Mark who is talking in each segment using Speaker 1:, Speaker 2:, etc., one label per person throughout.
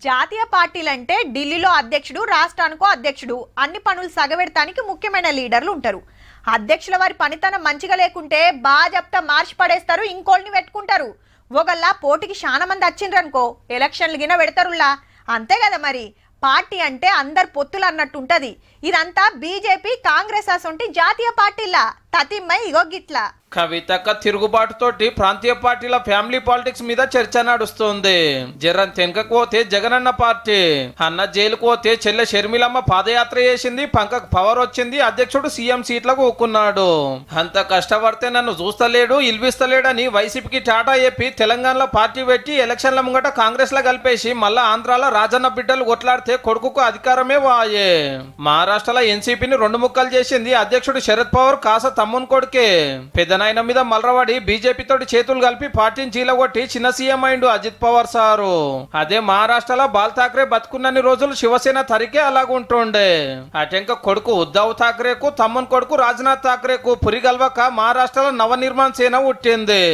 Speaker 1: జాతీయ పార్టీలంటే ఢిల్లీలో అధ్యక్షుడు, రాష్ట్రానికో అధ్యక్షుడు, అన్ని పనులు సగబెడతానికి ముఖ్యమైన లీడర్లు ఉంటారు. అధ్యక్షుల వారి పనితనం మంచిగా లేకుంటే బాజప్తా మార్చి పడేస్తారు, ఇంకోళ్ళని పెట్టుకుంటారు. ఒకళ్ళ పోటీకి చాలా మంది వచ్చిండ్రనుకో ఎలక్షన్లు గిన పెడతారులా. అంతే కదా మరి. పార్టీ అంటే అందరు పొత్తులు అన్నట్టు ఉంటది. ఇదంతా బీజేపీ, కాంగ్రెస్ అసొంటి జాతీయ పార్టీలా తతిమ్మై ఇగో గిట్లా.
Speaker 2: కవితక్క తిరుగుబాటుతోటి ప్రాంతీయ పార్టీల ఫ్యామిలీ పాలిటిక్స్ మీద చర్చ నడుస్తుంది. జగన్ తెనకకు పోతే జగనన్న పార్టీ, అన్న జైలుకు పోతే చెల్లె షర్మిలమ్మ పాదయాత్ర చేసింది, పంకకు పవర్ వచ్చింది, అధ్యక్షుడు సీఎం సీట్లకు ఊక్కున్నాడు. అంత కష్టపడితే నన్ను చూస్తలేడు, ఇల్విస్తలేడని వైసీపీకి టాటా చెప్పి తెలంగాణలో పార్టీ పెట్టి ఎలక్షన్ల ముంగట కాంగ్రెస్ లో కలిపేసి మళ్ళా ఆంధ్రాలో రాజన్న బిడ్డలు కొట్లాడితే కొడుకుకు అధికారమే వాయే. మహారాష్ట్రలో ఎన్సీపీని 2 ముక్కలు చేసింది అధ్యక్షుడు శరద్ పవార్ కాస తమ్ముని కొడుకే. పెద్దనాయన మీద మలరవాడి బీజేపీ తోటి చేతులు కలిపి పార్టీని చీలగొట్టి చిన్న సీఎం అయిండు అజిత్ పవార్ సారు. అదే మహారాష్ట్రలో బాల్ ఠాక్రే బతుకున్నన్ని రోజులు శివసేన తరికే అలాగుంటుండే. అటెంక కొడుకు ఉద్ధవ్ ఠాక్రేకు, తమ్ముని కొడుకు రాజ్నాథ్ ఠాక్రేకు పురిగల్వక మహారాష్ట్రలో నవనిర్మాణ సేన పుట్టింది.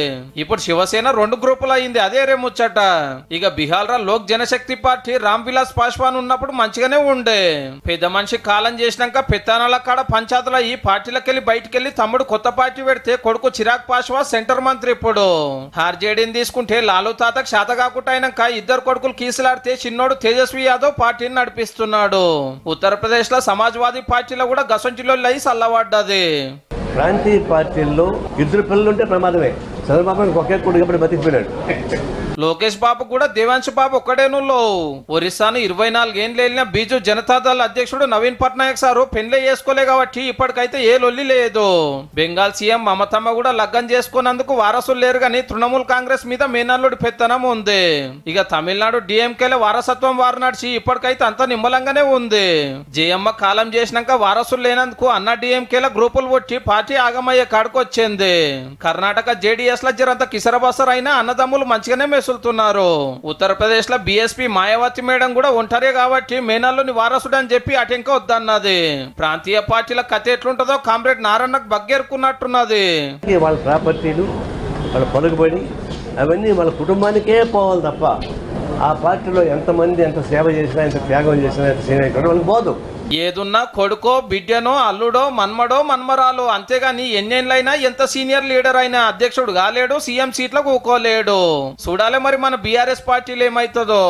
Speaker 2: ఇప్పుడు శివసేన 2 గ్రూపులు అయింది. అదే రే ముచ్చట. ఇక బీహార్ లోక్ జనశక్తి పార్టీ రామ్ విలాస్ పాస్వాన్ ఉన్నప్పుడు మంచిగానే ఉండే. పెద్ద మనిషి కాలం చేసినాక పెత్తానాల కాడ పంచాయతీల ఈ పార్టీలకెళ్ళి బయటకెళ్లి తమ్ముడు కొత్త పార్టీ పెడితే కొడుకు చిరాగ్ పాస్వా సెంటర్ మంత్రి. ఇప్పుడు ఆర్జేడీని తీసుకుంటే లాలూ తాతకు శాత కాకుండా అయినాక ఇద్దరు కొడుకులు కీసులాడితే చిన్నోడు తేజస్వి యాదవ్ పార్టీని నడిపిస్తున్నాడు. ఉత్తరప్రదేశ్ లో సమాజ్వాదీ పార్టీలో కూడా గసంటిలో లై సల్లబడ్డది.
Speaker 3: ప్రాంతీయ పార్టీల్లో ఇద్దరు పిల్లలు ఉంటే ప్రమాదమే. చంద్రబాబు ఒకే కొడుకు బతికిపోయినాడు.
Speaker 2: లోకేష్ బాబు కూడా దేవాంశ్ బాబు ఒక్కడేనులో. ఒరిస్సాను 24 ఏళ్ళు వెళ్ళిన బీజు జనతాదళ్ అధ్యక్షుడు నవీన్ పట్నాయక్ సారు పెళ్లి చేసుకోలే కాబట్టి ఇప్పటికైతే ఏ లొల్లి లేదు. బెంగాల్ సీఎం మమతమ్మ కూడా లగ్గం చేసుకున్నందుకు వారసులు లేరు గాని తృణమూల్ కాంగ్రెస్ మీద మేనల్లుడి పెత్తనం ఉంది. ఇక తమిళనాడు డిఎంకేలో వారసత్వం వారు నడిచి ఇప్పటికైతే అంత నిమ్మలంగానే ఉంది. జయమ్మ కాలం చేసినాక వారసులు లేనందుకు అన్న డిఎంకేల గ్రూపులు పుట్టి పార్టీ ఆగమయ్యే కాడుకొచ్చింది. కర్ణాటక జేడీఎస్ లో జరంత కిసరబసర్ అయినా అన్నదమ్ములు మంచిగానే మెసులుతున్నారు. ఉత్తరప్రదేశ్ లో బీఎస్పీ మాయావతి మేడం కూడా ఉంటారే కాబట్టి మేనల్లుని వారసుడు అని చెప్పి అటెంక వద్దన్నది. ప్రాంతీయ పార్టీల కథ ఎట్లుంటుందో కామ్రేడ్ నారాయణకు బగ్గేరుకున్నట్టున్నది.
Speaker 3: వాళ్ళ ప్రాపర్టీలు, వాళ్ళ పలుకుబడి అవన్నీ వాళ్ళ కుటుంబానికే పోవాలి తప్ప ఆ పార్టీలో ఎంతమంది ఎంత సేవ చేసినా, ఎంత త్యాగం చేసినా, ఎంత సేవ వాళ్ళకి పోదు.
Speaker 2: ఏదున్నా కొడుకో, బిడ్డనో, అల్లుడో, మన్మడో, మన్మరాలు. అంతేగాని ఎన్నేళ్ళైనా ఎంత సీనియర్ లీడర్ అయినా అధ్యక్షుడు కాలేడు, సీఎం సీట్లకు ఊకోలేడు. చూడాలి మరి మన బీఆర్ఎస్ పార్టీలు ఏమైతుందో.